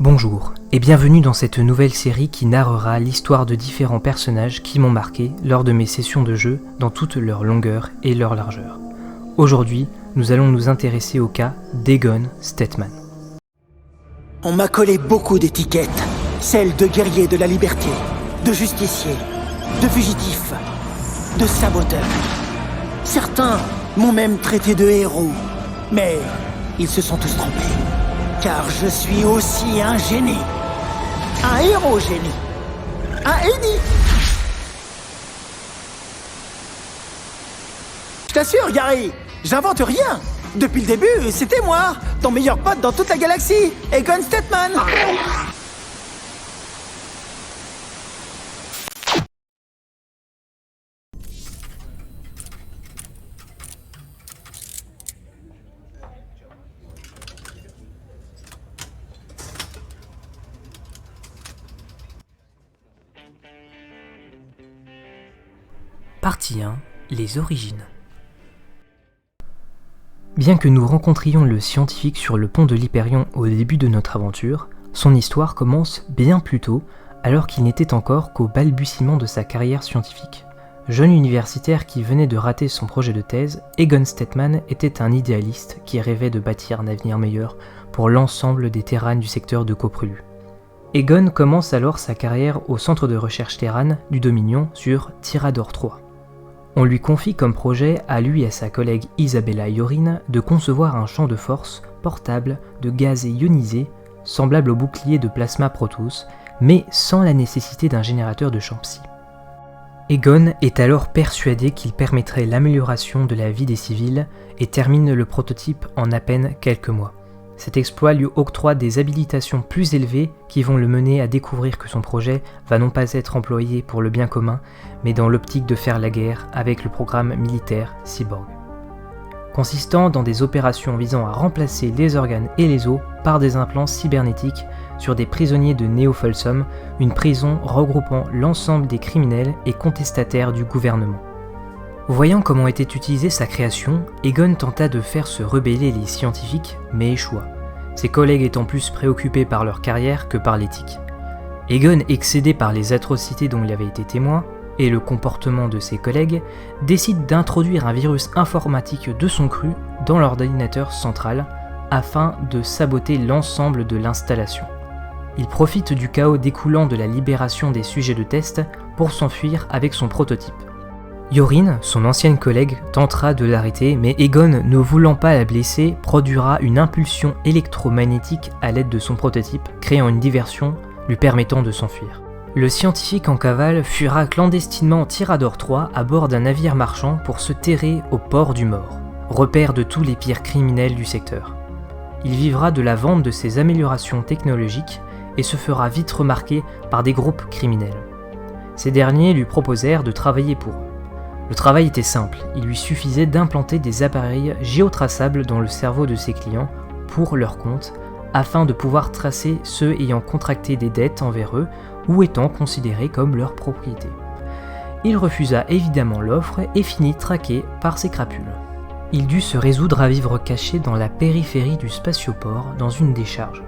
Bonjour et bienvenue dans cette nouvelle série qui narrera l'histoire de différents personnages qui m'ont marqué lors de mes sessions de jeu dans toute leur longueur et leur largeur. Aujourd'hui, nous allons nous intéresser au cas d'Egon Stetmann. On m'a collé beaucoup d'étiquettes, celles de guerrier de la liberté, de justicier, de fugitif, de saboteur. Certains m'ont même traité de héros, mais ils se sont tous trompés. Car je suis aussi un génie. Un héros génie. Un Eni. Je t'assure, Gary, j'invente rien. Depuis le début, c'était moi, ton meilleur pote dans toute la galaxie, Egon Stetmann. Partie 1. Les origines. Bien que nous rencontrions le scientifique sur le pont de l'Hyperion au début de notre aventure, son histoire commence bien plus tôt, alors qu'il n'était encore qu'au balbutiement de sa carrière scientifique. Jeune universitaire qui venait de rater son projet de thèse, Egon Stetmann était un idéaliste qui rêvait de bâtir un avenir meilleur pour l'ensemble des Terranes du secteur de Coprulu. Egon commence alors sa carrière au centre de recherche Terran du Dominion sur Tirador 3. On lui confie comme projet, à lui et à sa collègue Isabella Iorin, de concevoir un champ de force portable de gaz ionisé, semblable au bouclier de plasma Protoss, mais sans la nécessité d'un générateur de champ psi. Egon est alors persuadé qu'il permettrait l'amélioration de la vie des civils et termine le prototype en à peine quelques mois. Cet exploit lui octroie des habilitations plus élevées qui vont le mener à découvrir que son projet va non pas être employé pour le bien commun, mais dans l'optique de faire la guerre avec le programme militaire Cyborg. Consistant dans des opérations visant à remplacer les organes et les os par des implants cybernétiques sur des prisonniers de Neo Folsom, une prison regroupant l'ensemble des criminels et contestataires du gouvernement. Voyant comment était utilisée sa création, Egon tenta de faire se rebeller les scientifiques, mais échoua, ses collègues étant plus préoccupés par leur carrière que par l'éthique. Egon, excédé par les atrocités dont il avait été témoin, et le comportement de ses collègues, décide d'introduire un virus informatique de son cru dans l'ordinateur central, afin de saboter l'ensemble de l'installation. Il profite du chaos découlant de la libération des sujets de test pour s'enfuir avec son prototype. Iorin, son ancienne collègue, tentera de l'arrêter, mais Egon, ne voulant pas la blesser, produira une impulsion électromagnétique à l'aide de son prototype, créant une diversion lui permettant de s'enfuir. Le scientifique en cavale fuira clandestinement Tirador 3 à bord d'un navire marchand pour se terrer au port du Mort, repère de tous les pires criminels du secteur. Il vivra de la vente de ses améliorations technologiques et se fera vite remarquer par des groupes criminels. Ces derniers lui proposèrent de travailler pour eux. Le travail était simple, il lui suffisait d'implanter des appareils géotraçables dans le cerveau de ses clients pour leur compte, afin de pouvoir tracer ceux ayant contracté des dettes envers eux ou étant considérés comme leur propriété. Il refusa évidemment l'offre et finit traqué par ses crapules. Il dut se résoudre à vivre caché dans la périphérie du spatioport dans une décharge.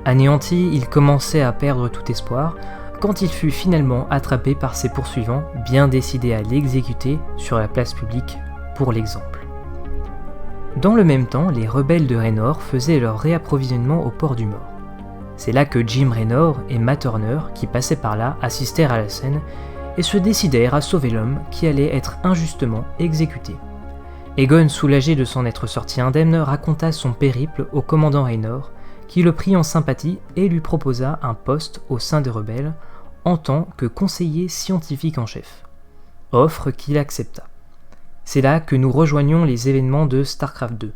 Anéanti, il commençait à perdre tout espoir, quand il fut finalement attrapé par ses poursuivants, bien décidés à l'exécuter sur la place publique pour l'exemple. Dans le même temps, les rebelles de Raynor faisaient leur réapprovisionnement au port du Mort. C'est là que Jim Raynor et Matt Turner, qui passaient par là, assistèrent à la scène et se décidèrent à sauver l'homme qui allait être injustement exécuté. Egon, soulagé de s'en être sorti indemne, raconta son périple au commandant Raynor, qui le prit en sympathie et lui proposa un poste au sein des rebelles en tant que conseiller scientifique en chef. Offre qu'il accepta. C'est là que nous rejoignons les événements de StarCraft 2.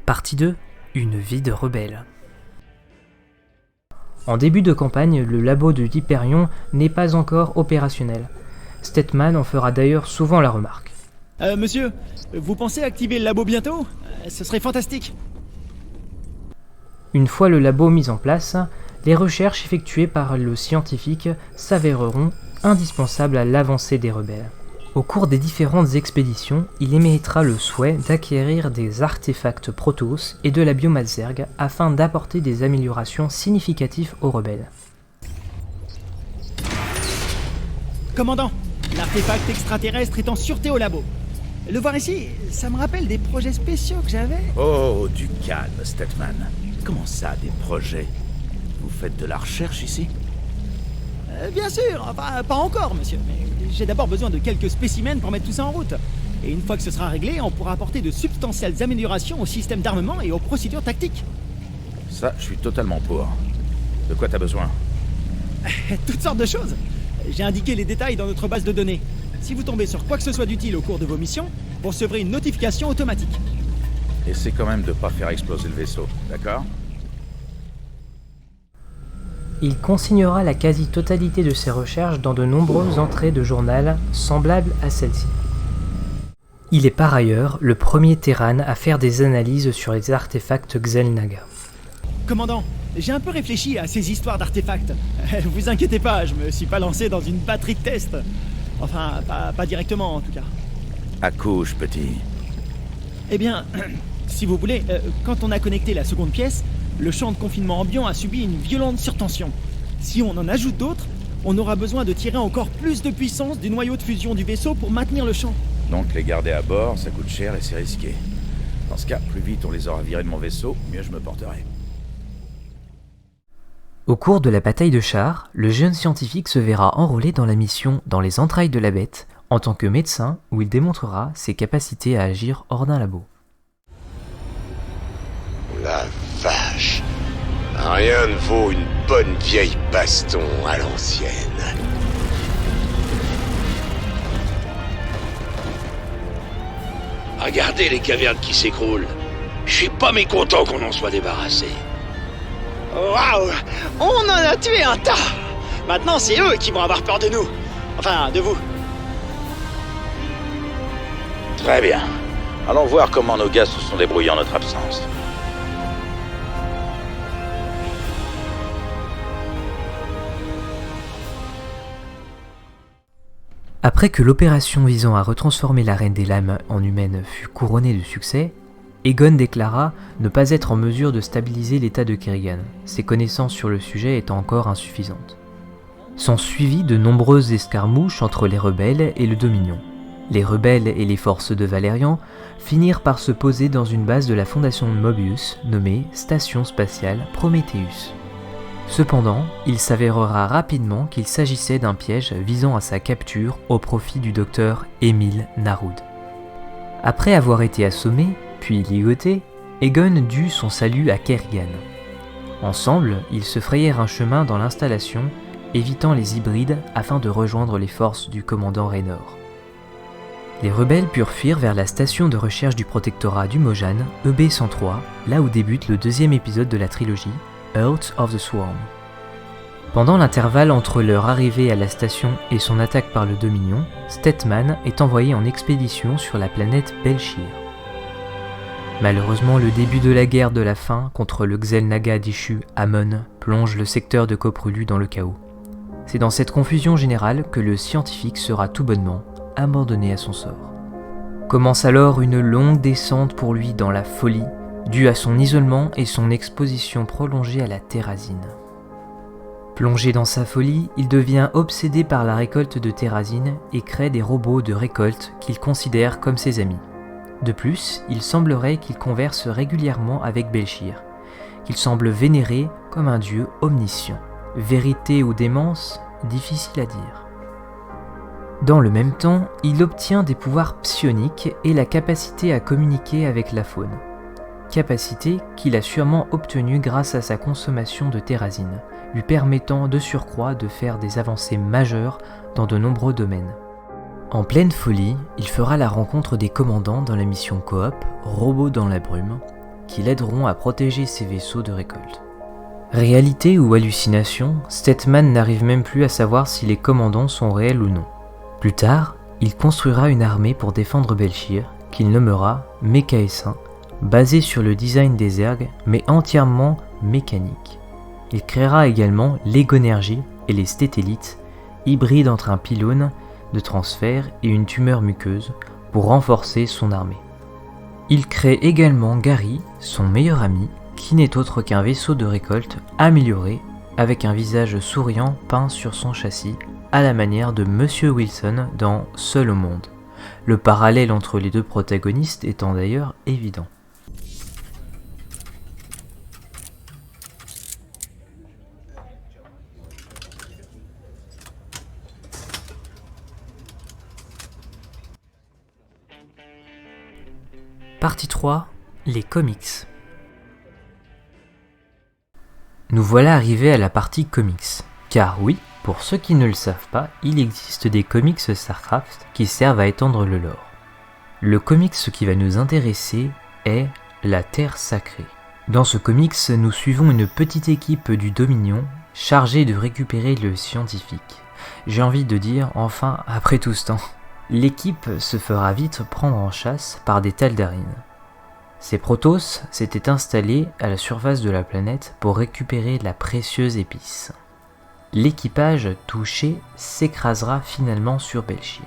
Partie 2. Une vie de rebelle. En début de campagne, le labo de l'Hyperion n'est pas encore opérationnel. Stetmann en fera d'ailleurs souvent la remarque. Monsieur, vous pensez activer le labo bientôt ? Ce serait fantastique. Une fois le labo mis en place, Les recherches effectuées par le scientifique s'avéreront indispensables à l'avancée des rebelles. Au cours des différentes expéditions, il émettra le souhait d'acquérir des artefacts Protoss et de la biomasse Zerg afin d'apporter des améliorations significatives aux rebelles. Commandant, l'artefact extraterrestre est en sûreté au labo. Le voir ici, ça me rappelle des projets spéciaux que j'avais. Oh, du calme, Statman. Comment ça, des projets? Vous faites de la recherche ici? Bien sûr, enfin, pas encore, monsieur, mais j'ai d'abord besoin de quelques spécimens pour mettre tout ça en route. Et une fois que ce sera réglé, on pourra apporter de substantielles améliorations au système d'armement et aux procédures tactiques. Ça, je suis totalement pour. De quoi t'as besoin? Toutes sortes de choses. J'ai indiqué les détails dans notre base de données. Si vous tombez sur quoi que ce soit d'utile au cours de vos missions, vous recevrez une notification automatique. Essaie quand même de pas faire exploser le vaisseau, d'accord? Il consignera la quasi-totalité de ses recherches dans de nombreuses entrées de journal semblables à celle-ci. Il est par ailleurs le premier Terran à faire des analyses sur les artefacts Xel'Naga. Commandant, j'ai un peu réfléchi à ces histoires d'artefacts. Vous inquiétez pas, je me suis pas lancé dans une batterie de tests. Enfin, pas directement en tout cas. Accouche, petit. Eh bien, si vous voulez, quand on a connecté la seconde pièce, le champ de confinement ambiant a subi une violente surtension. Si on en ajoute d'autres, on aura besoin de tirer encore plus de puissance du noyau de fusion du vaisseau pour maintenir le champ. Donc les garder à bord, ça coûte cher et c'est risqué. Dans ce cas, plus vite on les aura virés de mon vaisseau, mieux je me porterai. Au cours de la bataille de Char, le jeune scientifique se verra enrôlé dans la mission Dans les entrailles de la bête, en tant que médecin où il démontrera ses capacités à agir hors d'un labo. La vache. Rien ne vaut une bonne vieille baston à l'ancienne. Regardez les cavernes qui s'écroulent. Je suis pas mécontent qu'on en soit débarrassé. Waouh! On en a tué un tas! Maintenant, c'est eux qui vont avoir peur de nous. Enfin, de vous. Très bien. Allons voir comment nos gars se sont débrouillés en notre absence. Après que l'opération visant à retransformer la Reine des Lames en humaine fut couronnée de succès, Egon déclara ne pas être en mesure de stabiliser l'état de Kerrigan, ses connaissances sur le sujet étant encore insuffisantes. S'en suivit de nombreuses escarmouches entre les rebelles et le Dominion. Les rebelles et les forces de Valérian finirent par se poser dans une base de la fondation Mobius nommée Station Spatiale Prometheus. Cependant, il s'avérera rapidement qu'il s'agissait d'un piège visant à sa capture au profit du docteur Émile Naroud. Après avoir été assommé, puis ligoté, Egon dut son salut à Kerrigan. Ensemble, ils se frayèrent un chemin dans l'installation, évitant les hybrides afin de rejoindre les forces du commandant Raynor. Les rebelles purent fuir vers la station de recherche du protectorat du Mojan, EB-103, là où débute le deuxième épisode de la trilogie, Heart of the Swarm. Pendant l'intervalle entre leur arrivée à la station et son attaque par le Dominion, Statman est envoyé en expédition sur la planète Bel'Shir. Malheureusement, le début de la guerre de la faim contre le Xel'Naga déchu Amon plonge le secteur de Koprulu dans le chaos. C'est dans cette confusion générale que le scientifique sera tout bonnement abandonné à son sort. Commence alors une longue descente pour lui dans la folie, due à son isolement et son exposition prolongée à la terrazine. Plongé dans sa folie, il devient obsédé par la récolte de terrazine et crée des robots de récolte qu'il considère comme ses amis. De plus, il semblerait qu'il converse régulièrement avec Bel'Shir, qu'il semble vénérer comme un dieu omniscient. Vérité ou démence, difficile à dire. Dans le même temps, il obtient des pouvoirs psioniques et la capacité à communiquer avec la faune. Capacité qu'il a sûrement obtenue grâce à sa consommation de terrazine, lui permettant de surcroît de faire des avancées majeures dans de nombreux domaines. En pleine folie, il fera la rencontre des commandants dans la mission coop Robots dans la brume, qui l'aideront à protéger ses vaisseaux de récolte. Réalité ou hallucination, Statman n'arrive même plus à savoir si les commandants sont réels ou non. Plus tard, il construira une armée pour défendre Bel'Shir, qu'il nommera Mecha-S1, basée sur le design des Zerg, mais entièrement mécanique. Il créera également l'Egonergy et les stétélites, hybrides entre un pylône de transfert et une tumeur muqueuse, pour renforcer son armée. Il crée également Gary, son meilleur ami, qui n'est autre qu'un vaisseau de récolte amélioré, avec un visage souriant peint sur son châssis, à la manière de Monsieur Wilson dans Seul au monde. Le parallèle entre les deux protagonistes étant d'ailleurs évident. Partie 3, les comics. Nous voilà arrivés à la partie comics, car oui, pour ceux qui ne le savent pas, il existe des comics StarCraft qui servent à étendre le lore. Le comics qui va nous intéresser est La Terre Sacrée. Dans ce comics, nous suivons une petite équipe du Dominion chargée de récupérer le scientifique. J'ai envie de dire, enfin, après tout ce temps. L'équipe se fera vite prendre en chasse par des Taldarines. Ces Protoss s'étaient installés à la surface de la planète pour récupérer la précieuse épice. L'équipage touché s'écrasera finalement sur Belchir.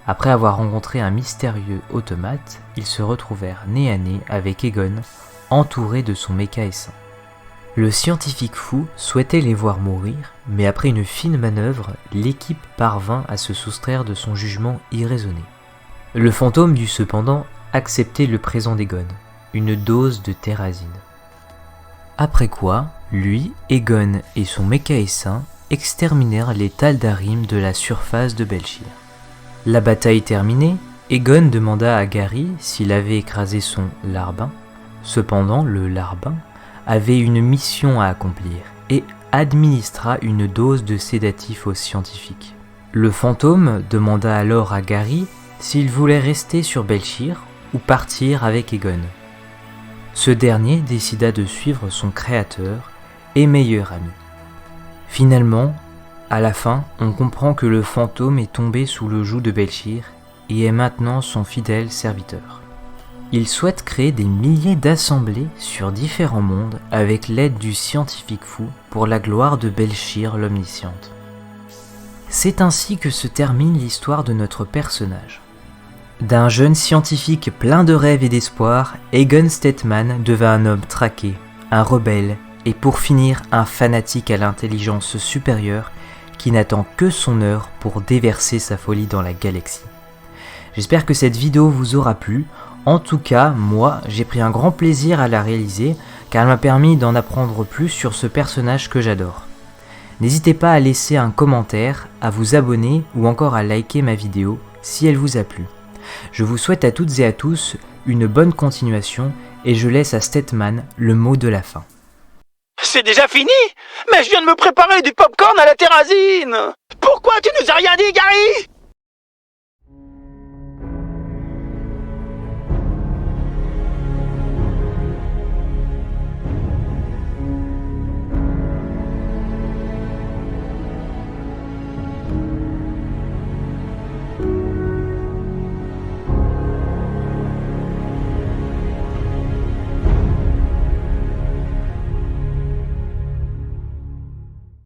Après avoir rencontré un mystérieux automate, ils se retrouvèrent nez à nez avec Egon, entouré de son méca S1. Le scientifique fou souhaitait les voir mourir, mais après une fine manœuvre, l'équipe parvint à se soustraire de son jugement irraisonné. Le fantôme dut cependant accepter le présent d'Egon, une dose de terrazine. Après quoi, lui, Egon et son méca S1 exterminèrent les Taldarim de la surface de Belchir. La bataille terminée, Egon demanda à Gary s'il avait écrasé son larbin. Cependant, le larbin avait une mission à accomplir et administra une dose de sédatif aux scientifiques. Le fantôme demanda alors à Gary s'il voulait rester sur Belchir ou partir avec Egon. Ce dernier décida de suivre son créateur et meilleur ami. Finalement, à la fin, on comprend que le fantôme est tombé sous le joug de Belchir et est maintenant son fidèle serviteur. Il souhaite créer des milliers d'assemblées sur différents mondes avec l'aide du scientifique fou pour la gloire de Belchir l'omnisciente. C'est ainsi que se termine l'histoire de notre personnage. D'un jeune scientifique plein de rêves et d'espoir, Egon Stetmann devint un homme traqué, un rebelle et pour finir un fanatique à l'intelligence supérieure qui n'attend que son heure pour déverser sa folie dans la galaxie. J'espère que cette vidéo vous aura plu. En tout cas, moi, j'ai pris un grand plaisir à la réaliser car elle m'a permis d'en apprendre plus sur ce personnage que j'adore. N'hésitez pas à laisser un commentaire, à vous abonner ou encore à liker ma vidéo si elle vous a plu. Je vous souhaite à toutes et à tous une bonne continuation et je laisse à Stetmann le mot de la fin. C'est déjà fini? Mais je viens de me préparer du popcorn à la terrazine! Pourquoi tu nous as rien dit, Gary?